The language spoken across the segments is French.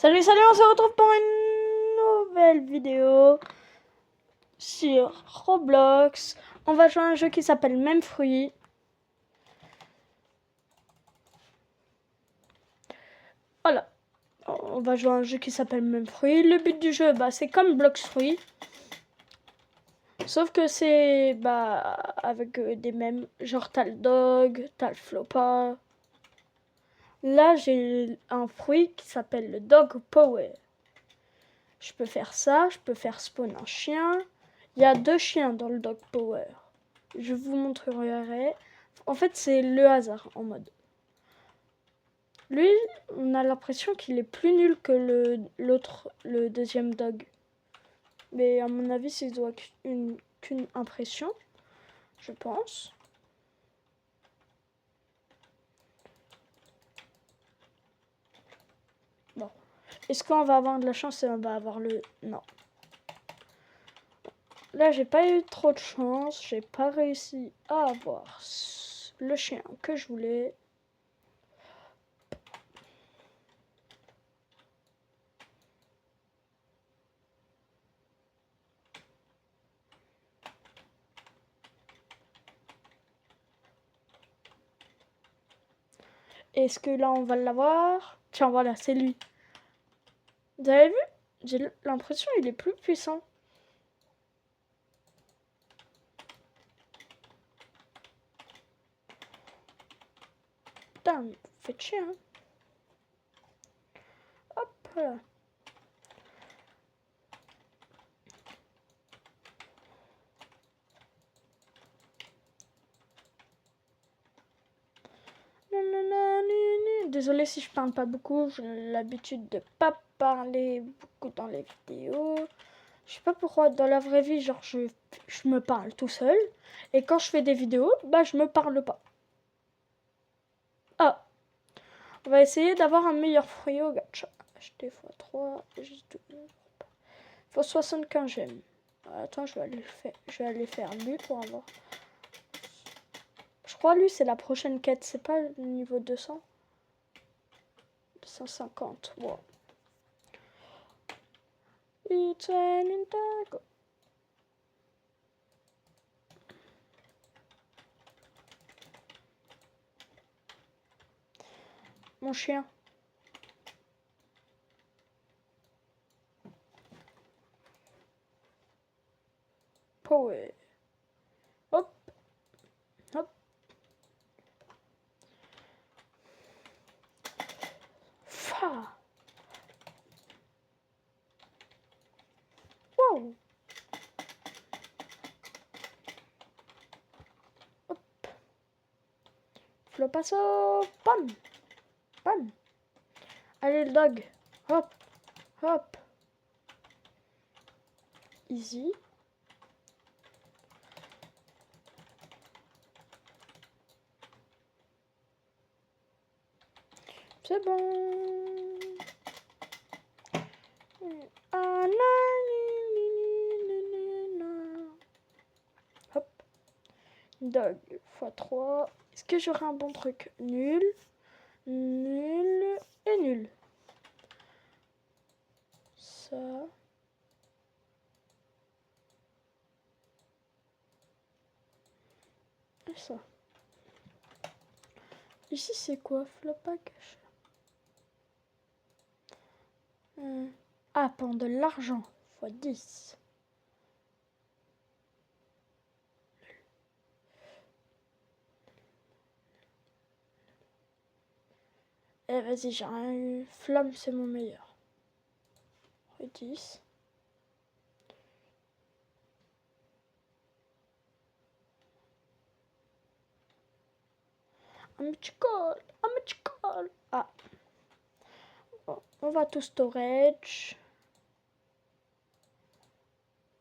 Salut, on se retrouve pour une nouvelle vidéo sur Roblox. On va jouer à un jeu qui s'appelle Même Fruit. Voilà, on va jouer à un jeu qui s'appelle Même Fruit. Le but du jeu, c'est comme Blox Fruit. Sauf que c'est avec des mèmes, genre t'as le dog, t'as le flopa. Là, j'ai un fruit qui s'appelle le Dog Power. Je peux faire ça, je peux faire spawn un chien. Il y a 2 chiens dans le Dog Power. Je vous montrerai. En fait, c'est le hasard en mode. Lui, on a l'impression qu'il est plus nul que l'autre, le deuxième dog. Mais à mon avis, c'est qu'une impression, je pense. Bon. Est-ce qu'on va avoir de la chance et on va avoir le... Non. Là, j'ai pas eu trop de chance. J'ai pas réussi à avoir le chien que je voulais. Est-ce que là, on va l'avoir? Tiens, voilà, c'est lui. Vous avez vu? J'ai l'impression qu'il est plus puissant. Putain, faites chier, hein. Hop là. Désolée si je parle pas beaucoup, j'ai l'habitude de pas parler beaucoup dans les vidéos. Je sais pas pourquoi dans la vraie vie, genre je me parle tout seul. Et quand je fais des vidéos, je me parle pas. Ah, on va essayer d'avoir un meilleur fruit au gacha. Acheter x3, il faut 75 gemmes. Attends, je vais aller faire lui pour avoir. Je crois lui c'est la prochaine quête, c'est pas le niveau 200. 250, wow. It's an Nintendo. Mon chien. Power. Hop. Hop. Fa. Wow. Hop. Flopasso. Pam. Pam. Allez le dog. Hop. Hop. Easy. C'est bon. Hop. Dog x3. Est-ce que j'aurai un bon truc? Nul. Nul. Et nul. Ça. Et ça. Ici, c'est quoi? Flopac. Ah, prendre de l'argent. X 10. Eh, vas-y, j'ai rien eu. Flamme, c'est mon meilleur. X 10. Un petit call. Un petit call. Ah. Bon, on va tout storage.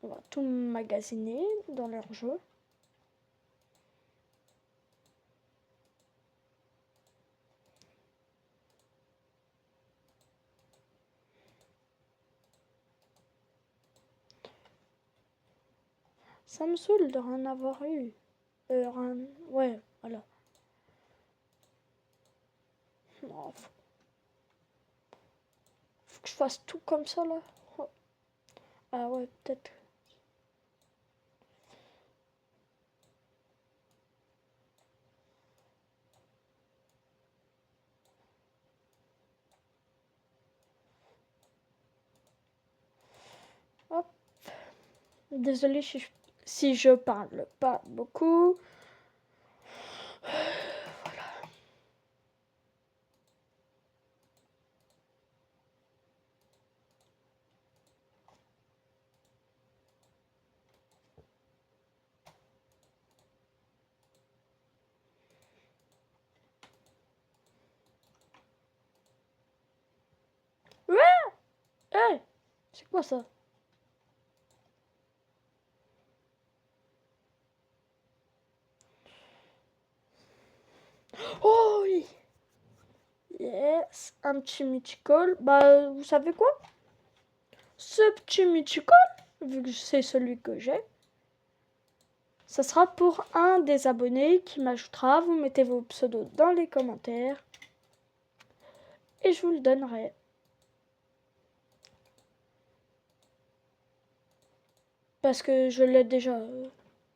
On va tout magasiner dans leur jeu. Ça me saoule de rien avoir eu. Ouais, voilà. Non, faut que je fasse tout comme ça là. Oh. Ah ouais, peut-être. Hop. Désolée si je parle pas beaucoup. Ouais. Hey, c'est quoi ça? Oh oui. Yes, un petit mythical. Bah, vous savez quoi? Ce petit mythical, vu que c'est celui que j'ai, ça sera pour un des abonnés qui m'ajoutera. Vous mettez vos pseudos dans les commentaires et je vous le donnerai. Parce que je l'ai déjà.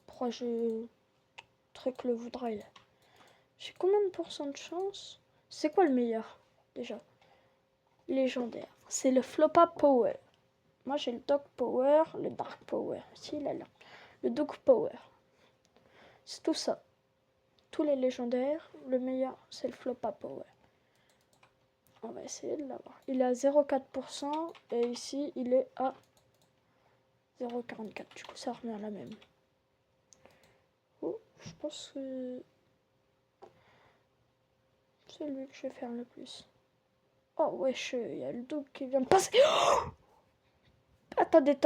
Pourquoi je truc le voudrais là? J'ai combien de pourcents de chance? C'est quoi le meilleur déjà? Légendaire. C'est le Flopa Power. Moi j'ai le Dog Power, le Dark Power. Si là là. Le Dog Power. C'est tout ça. Tous les légendaires, le meilleur c'est le Flopa Power. On va essayer de l'avoir. Il est à 0,4% et ici il est à 0,44. Du coup ça revient à la même. Oh, je pense que c'est lui que je vais faire le plus. Oh wesh, il y a le double qui vient de passer. Oh, attendez.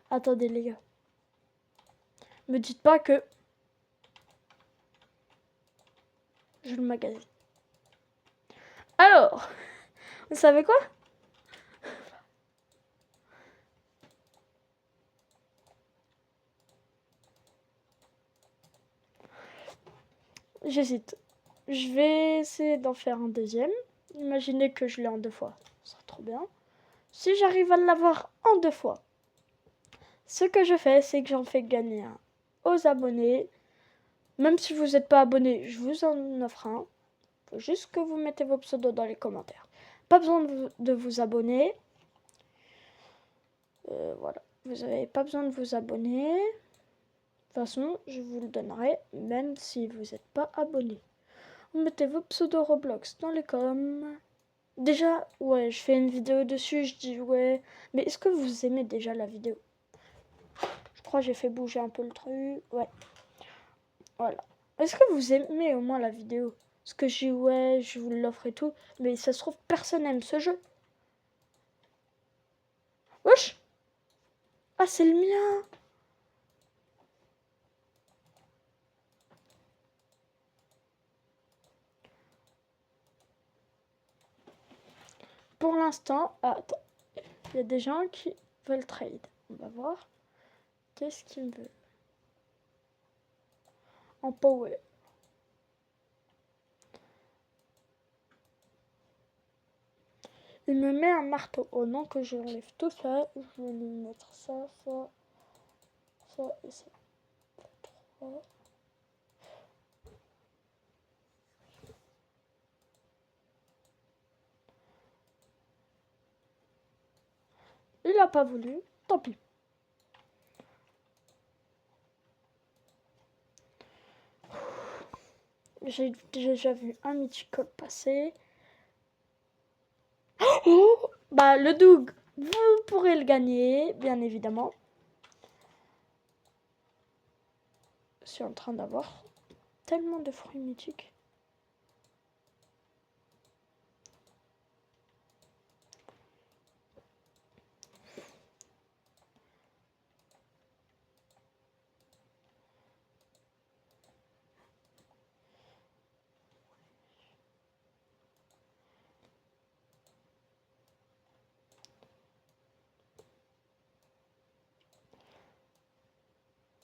Attendez les gars. Me dites pas que je le magasine. Alors, vous savez quoi? J'hésite. Je vais essayer d'en faire un deuxième. Imaginez que je l'ai en 2 fois. Ça sera trop bien. Si j'arrive à l'avoir en 2 fois, ce que je fais, c'est que j'en fais gagner un aux abonnés. Même si vous n'êtes pas abonné, je vous en offre un. Faut juste que vous mettez vos pseudos dans les commentaires. Pas besoin de vous abonner. Voilà. Vous n'avez pas besoin de vous abonner. De toute façon, je vous le donnerai même si vous n'êtes pas abonné. Vous mettez vos pseudos Roblox dans les coms. Déjà, ouais, je fais une vidéo dessus, je dis ouais. Mais est-ce que vous aimez déjà la vidéo? Je crois que j'ai fait bouger un peu le truc. Ouais. Voilà. Est-ce que vous aimez au moins la vidéo? Parce que je dis ouais, je vous l'offre et tout. Mais ça se trouve, personne n'aime ce jeu. Wesh! Ah, c'est le mien! Pour l'instant, attends. Il y a des gens qui veulent trade. On va voir. Qu'est-ce qu'ils veulent? En power. Il me met un marteau. Oh non, que je enlève tout ça. Je vais lui mettre ça, ça, ça et ça. 3. Il n'a pas voulu. Tant pis. J'ai déjà vu un mythical passer. Oh, bah, le Doug, vous pourrez le gagner, bien évidemment. Je suis en train d'avoir tellement de fruits mythiques.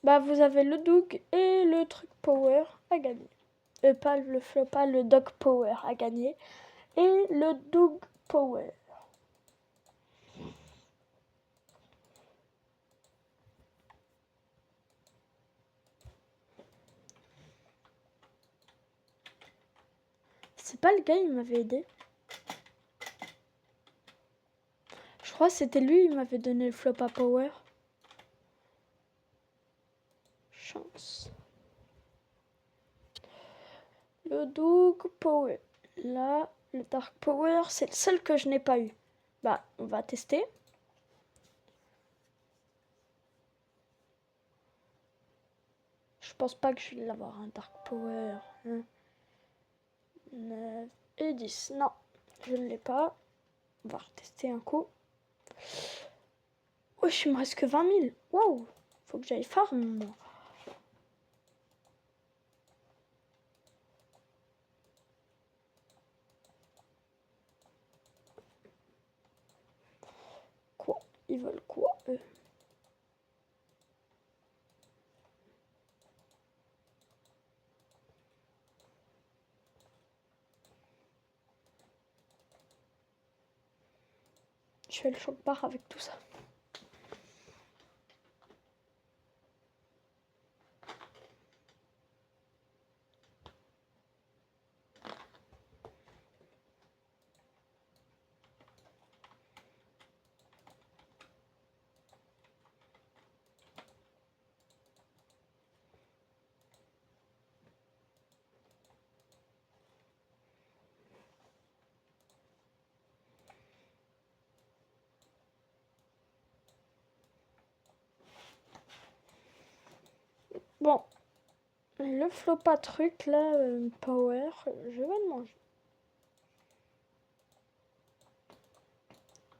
Bah, vous avez le Doug et le truc Power à gagner. pas le Flopa, le Dog Power a gagné. Et le Dog Power. C'est pas le gars, il m'avait aidé. Je crois que c'était lui, il m'avait donné le Flopa Power. Chance. Le Dog Power. Là, le Dark Power, c'est le seul que je n'ai pas eu. Bah, on va tester. Je pense pas que je vais l'avoir, un Dark Power. 9 et 10. Non, je ne l'ai pas. On va retester un coup. Wesh, il me reste que 20 000. Waouh, faut que j'aille farm, moi. Quoi? Ils veulent quoi, eux? Je fais le choc barre avec tout ça. Bon, le Flopa truc là, Power, je vais le manger.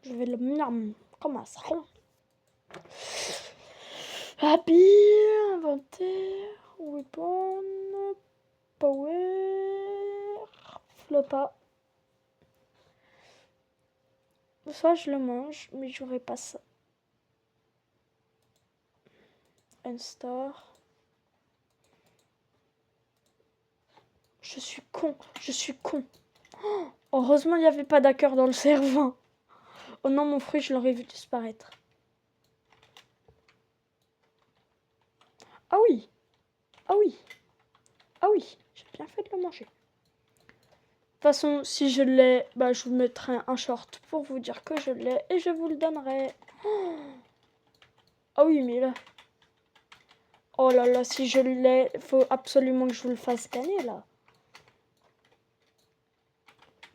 Je vais le miam comme un saron. Habile, inventaire, weapon, Power, Flopa. Soit je le mange, mais j'aurai pas ça. Un star. Je suis con, je suis con. Oh, heureusement, il n'y avait pas d'hacker dans le serveur. Oh non, mon fruit, je l'aurais vu disparaître. Ah oui, ah oui, ah oui, j'ai bien fait de le manger. De toute façon, si je l'ai, bah, je vous mettrai un short pour vous dire que je l'ai et je vous le donnerai. Oh. Ah oui, mais là... Oh là là, si je l'ai, il faut absolument que je vous le fasse gagner, là.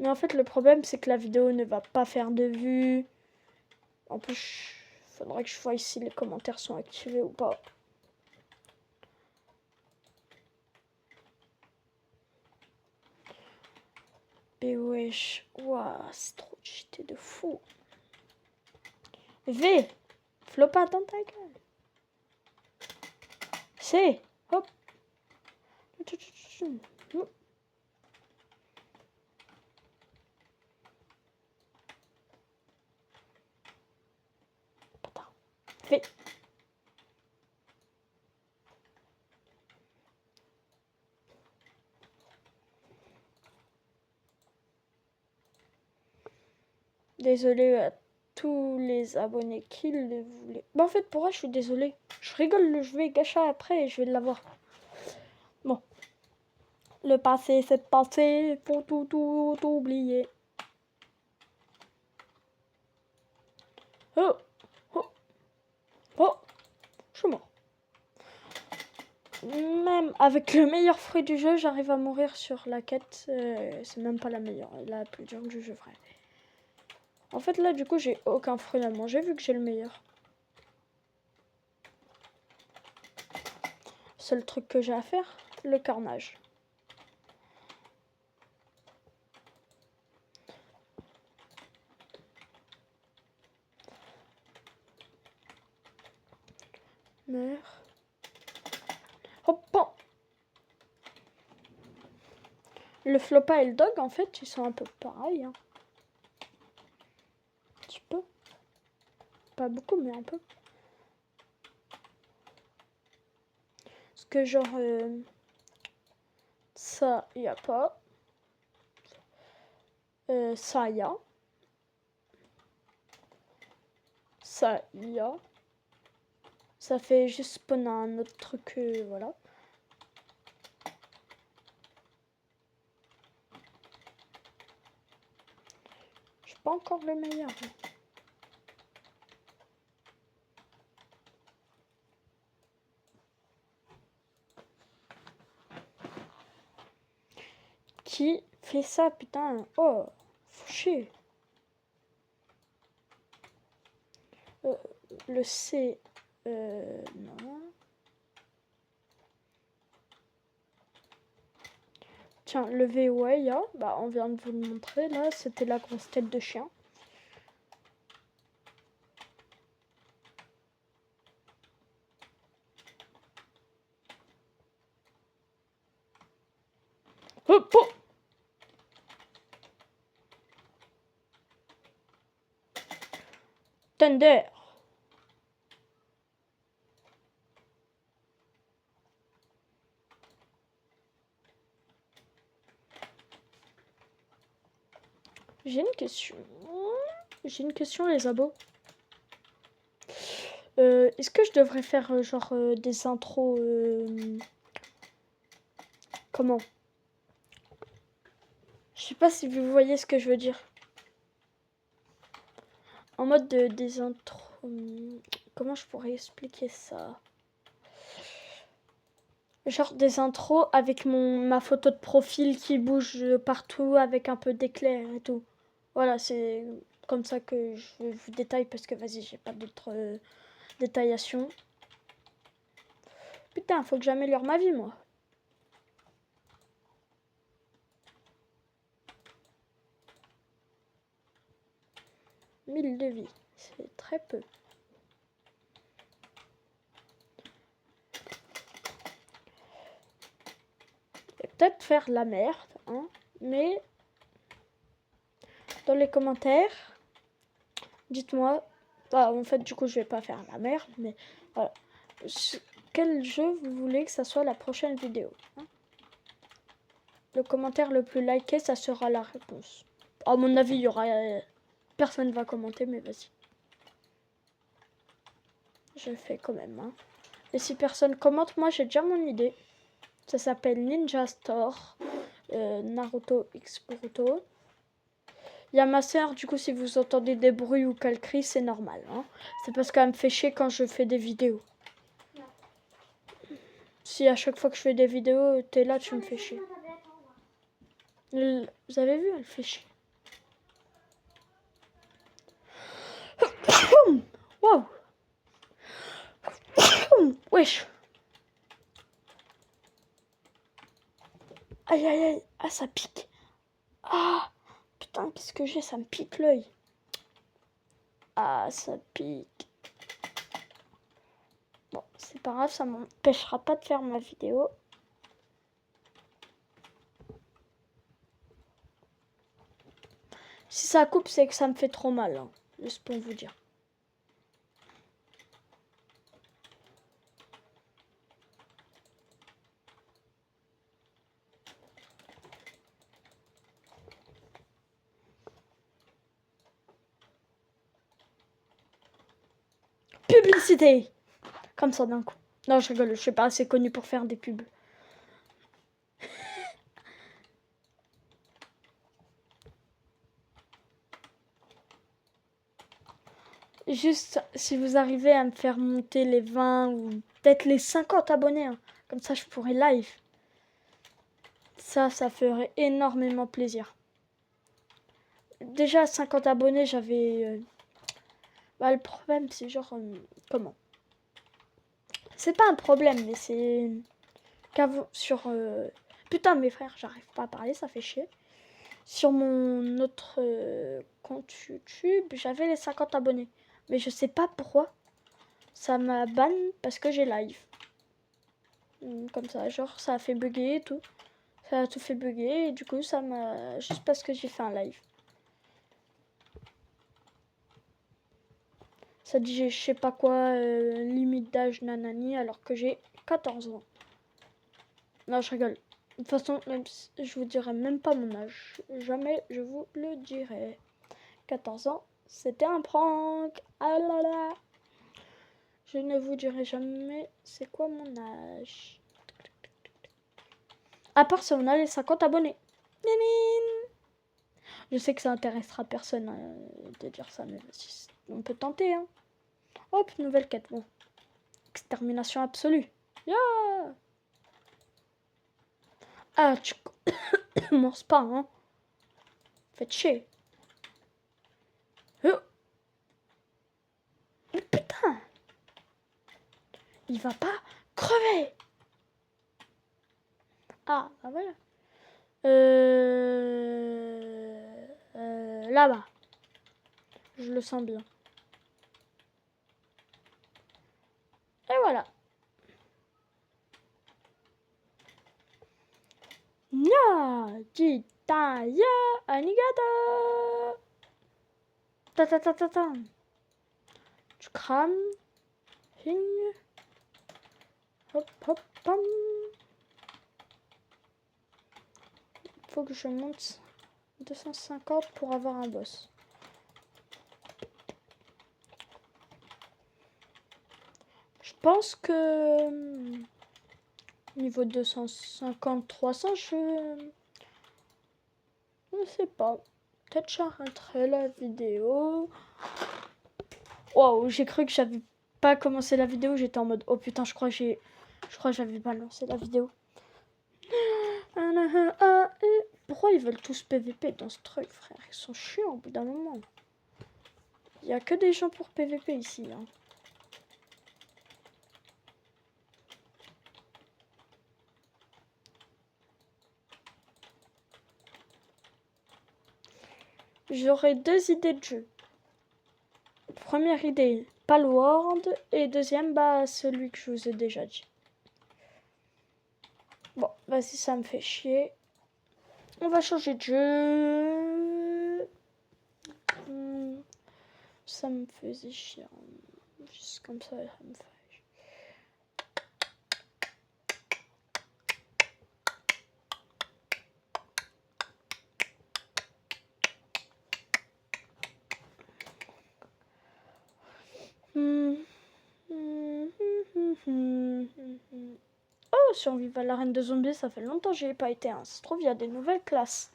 Mais en fait, le problème, c'est que la vidéo ne va pas faire de vues. En plus, il faudrait que je vois si les commentaires sont activés ou pas. Mais wesh, waouh, c'est trop cheaté de fou. V, Flopa dans ta gueule. C, hop. V. Désolé à tous les abonnés qui le voulaient. Bah en fait, pour moi, je suis désolée. Je rigole, je vais gacha après et je vais l'avoir. Bon. Le passé, c'est passé. Faut tout oublier. Oh, oh, oh, je suis mort. Même avec le meilleur fruit du jeu, j'arrive à mourir sur la quête. C'est même pas la meilleure, la plus dure du jeu, vrai. En fait, là, du coup, j'ai aucun fruit à manger vu que j'ai le meilleur. Seul truc que j'ai à faire, le carnage. Meurs. Hop, bon. Le Flopa et le Dog, en fait, ils sont un peu pareils. Hein. Un petit peu. Pas beaucoup, mais un peu. Parce que genre... Ça, il n'y a pas. Ça, il y a. Ça, il y a. Ça fait juste spawn un autre truc, voilà. Je suis pas encore le meilleur. Qui fait ça, putain? Oh, faut chier. Le C, non. Tiens, le V, ouais, il y a. Bah, on vient de vous le montrer, là. C'était la grosse tête de chien. Hop, oh. Thunder. J'ai une question. Les abos. Est-ce que je devrais faire genre des intros comment? Je sais pas si vous voyez ce que je veux dire. En mode des intros. Comment je pourrais expliquer ça? Genre des intros avec ma photo de profil qui bouge partout avec un peu d'éclair et tout. Voilà, c'est comme ça que je vous détaille parce que vas-y, j'ai pas d'autres détaillations. Putain, faut que j'améliore ma vie, moi. 1000 de vie, c'est très peu. Et peut-être faire la merde, hein, mais dans les commentaires, dites-moi. Bah, en fait, du coup, je vais pas faire la merde, mais voilà. Quel jeu vous voulez que ça soit la prochaine vidéo, hein? Le commentaire le plus liké, ça sera la réponse. À mon avis, il y aura... personne va commenter, mais vas-y. Je fais quand même, hein. Et si personne commente, moi, j'ai déjà mon idée. Ça s'appelle Ninja Store. Naruto X Boruto. Il y a ma soeur, du coup, si vous entendez des bruits ou qu'elle crie, c'est normal, hein. C'est parce qu'elle me fait chier quand je fais des vidéos. Si à chaque fois que je fais des vidéos, t'es là, tu me fais chier. Vous avez vu, elle fait chier. Waouh. Wesh. Aïe, aïe, aïe. Ah, ça pique. Ah, putain, qu'est-ce que j'ai? Ça me pique l'œil. Ah, ça pique. Bon, c'est pas grave, ça m'empêchera pas de faire ma vidéo. Si ça coupe, c'est que ça me fait trop mal, hein, juste pour vous dire. Publicité. Comme ça d'un coup. Non, je rigole, je suis pas assez connue pour faire des pubs. Juste, si vous arrivez à me faire monter les 20 ou peut-être les 50 abonnés, hein, comme ça je pourrais live. Ça ferait énormément plaisir. Déjà, à 50 abonnés, j'avais... Bah, le problème, c'est genre... comment? C'est pas un problème, mais c'est... Qu'avant, sur... Putain, mes frères, j'arrive pas à parler, ça fait chier. Sur mon autre compte YouTube, j'avais les 50 abonnés. Mais je sais pas pourquoi. Ça m'a ban parce que j'ai live. Comme ça, genre ça a fait bugger et tout. Ça a tout fait bugger et du coup ça m'a... Juste parce que j'ai fait un live. Ça dit je sais pas quoi, limite d'âge nanani alors que j'ai 14 ans. Non, je rigole. De toute façon, même si je vous dirai même pas mon âge. Jamais je vous le dirai. 14 ans, c'était un prank. Ah là là. Je ne vous dirai jamais c'est quoi mon âge. À part si on a les 50 abonnés. Nénine. Je sais que ça intéressera personne de dire ça, mais on peut tenter. Hein. Hop, nouvelle quête. Bon. Extermination absolue. Yeah. Ah, tu commences pas, hein. Faites chier. Oh. Mais putain. Il va pas crever. Ah, bah voilà. Là-bas. Je le sens bien. Et voilà. Nya, jita, ya, arigato. Ta ta ta ta ta. Tu crames. Hing. Hop, hop, pam. Faut que je monte 250 pour avoir un boss. Je pense que niveau 250-300, je ne sais pas. Peut-être j'arrêterai la vidéo. Waouh, j'ai cru que j'avais pas commencé la vidéo. J'étais en mode oh putain, je crois que j'avais pas lancé la vidéo. Pourquoi ils veulent tous PVP dans ce truc, frère? Ils sont chiants au bout d'un moment. Il y a que des gens pour PVP ici. Hein. J'aurais deux idées de jeu. Première idée, Palworld. Et deuxième, bah celui que je vous ai déjà dit. Bon, vas-y, ça me fait chier. On va changer de jeu. Ça me faisait chier. Juste comme ça me fait. Oh, survivre à l'arène de zombies, ça fait longtemps que j'y ai pas été. Hein. Ça se trouve, il y a des nouvelles classes.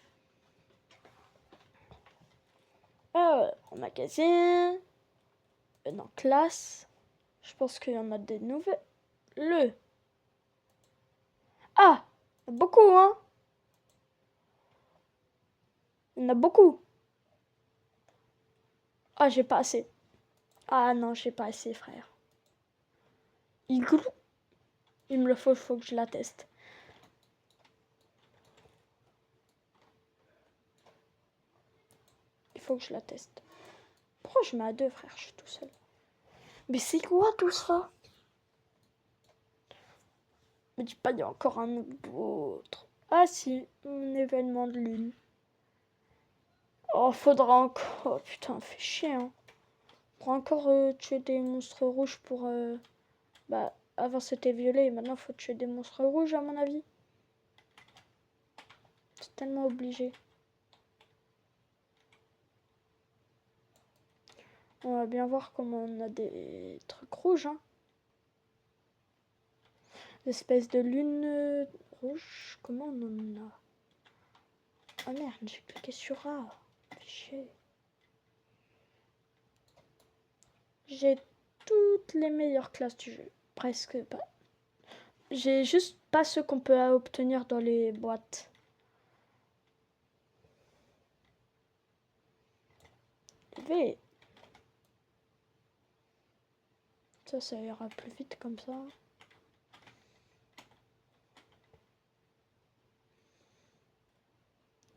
En magasin. Dans classe. Je pense qu'il y en a des nouvelles. Ah, beaucoup, hein. Il y en a beaucoup. Ah, j'ai pas assez. Ah non, j'ai pas assez, frère. Igloo. Il me le faut que je la teste. Il faut que je la teste. Pourquoi je mets à deux, frère? Je suis tout seul. Mais c'est quoi tout ça? Me dis pas, il y a encore un autre. Ah si, un événement de lune. Oh, faudra encore... Oh putain, fait chier, hein. Faudra encore tuer des monstres rouges pour... Bah, avant c'était violet et maintenant faut tuer des monstres rouges à mon avis. C'est tellement obligé. On va bien voir comment on a des trucs rouges, hein. L'espèce de lune rouge. Comment on en a? Ah merde, j'ai cliqué sur A. Chier. J'ai toutes les meilleures classes du jeu. Presque pas. J'ai juste pas ceux qu'on peut obtenir dans les boîtes. V. Ça ira plus vite comme ça.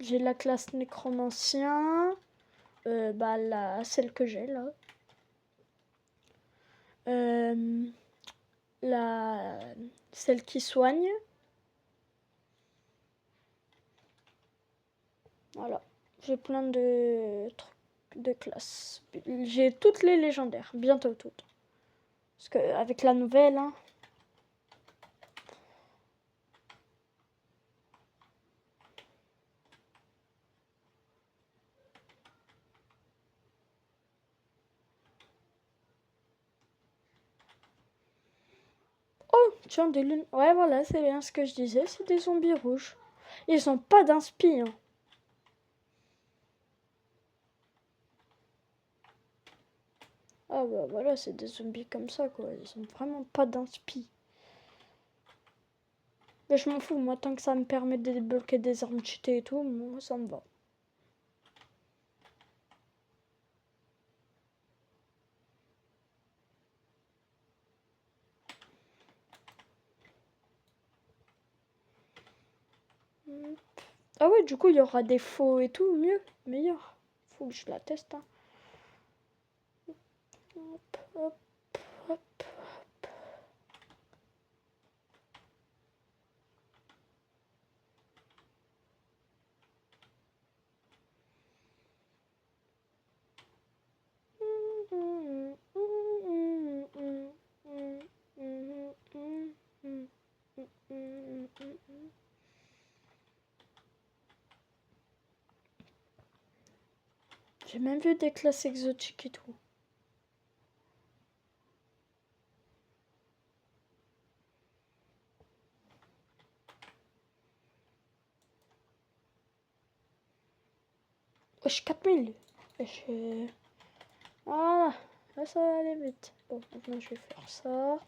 J'ai la classe nécromancien. Bah celle que j'ai là. Celle qui soigne. Voilà. J'ai plein de trucs de classes. J'ai toutes les légendaires. Bientôt toutes. Parce qu'avec la nouvelle, hein, Tiens, des lunes. Ouais, voilà, c'est bien ce que je disais. C'est des zombies rouges. Ils ont pas d'inspi. Hein. Ah bah voilà, c'est des zombies comme ça, quoi. Ils ont vraiment pas d'inspi. Mais je m'en fous, moi, tant que ça me permet de débloquer des armes cheatées et tout, moi, ça me va. Ah ouais, du coup, il y aura des faux et tout, mieux, meilleur. Faut que je la teste, hein. Hop, hop, hop. J'ai même vu des classes exotiques et tout. Wesh, 4000. Wesh, voilà, là ça va aller vite. Bon, maintenant je vais faire ça.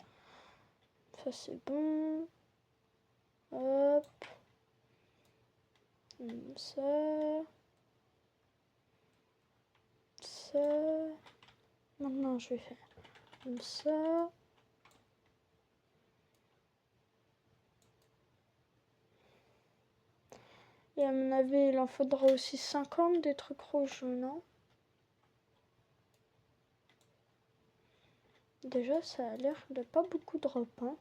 Ça c'est bon. Hop. Ça. Ça. Maintenant je vais faire comme ça. Et à mon avis, il en faudra aussi 50 des trucs rouges, non? Déjà, ça a l'air de pas beaucoup drop, hein.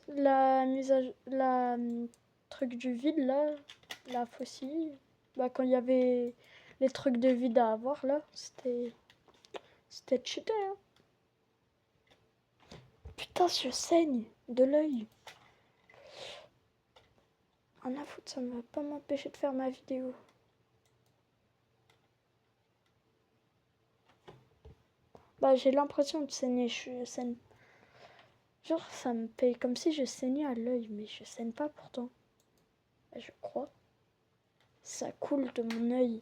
La mise à la truc du vide là, la fossile, bah quand il y avait les trucs de vide à avoir là, c'était cheaté, hein. Putain, je saigne de l'œil. Rien à foutre, ça ne va pas m'empêcher de faire ma vidéo. Bah j'ai l'impression de saigner, je saigne. Genre ça me paye comme si je saignais à l'œil, mais je saigne pas pourtant. Je crois. Ça coule de mon œil.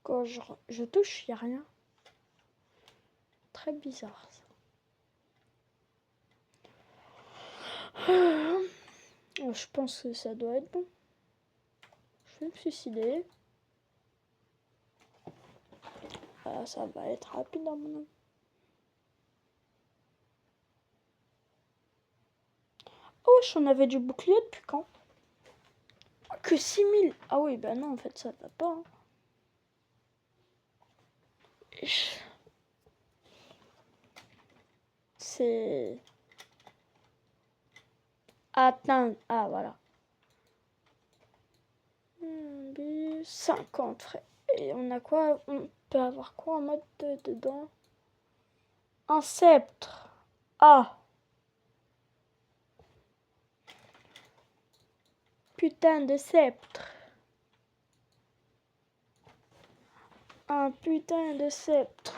Quand je touche, il n'y a rien. Très bizarre ça. Je pense que ça doit être bon. Je vais me suicider. Ah, ça va être rapide à mon avis. Oh, j'en avais du bouclier depuis quand? Que 6000. Ah oui, bah non, en fait, ça va pas. Hein. C'est... Atteindre. Ah, voilà. 50, frère. Et on a quoi? On peut avoir quoi en mode dedans? Un sceptre. Ah. Putain de sceptre. Un putain de sceptre.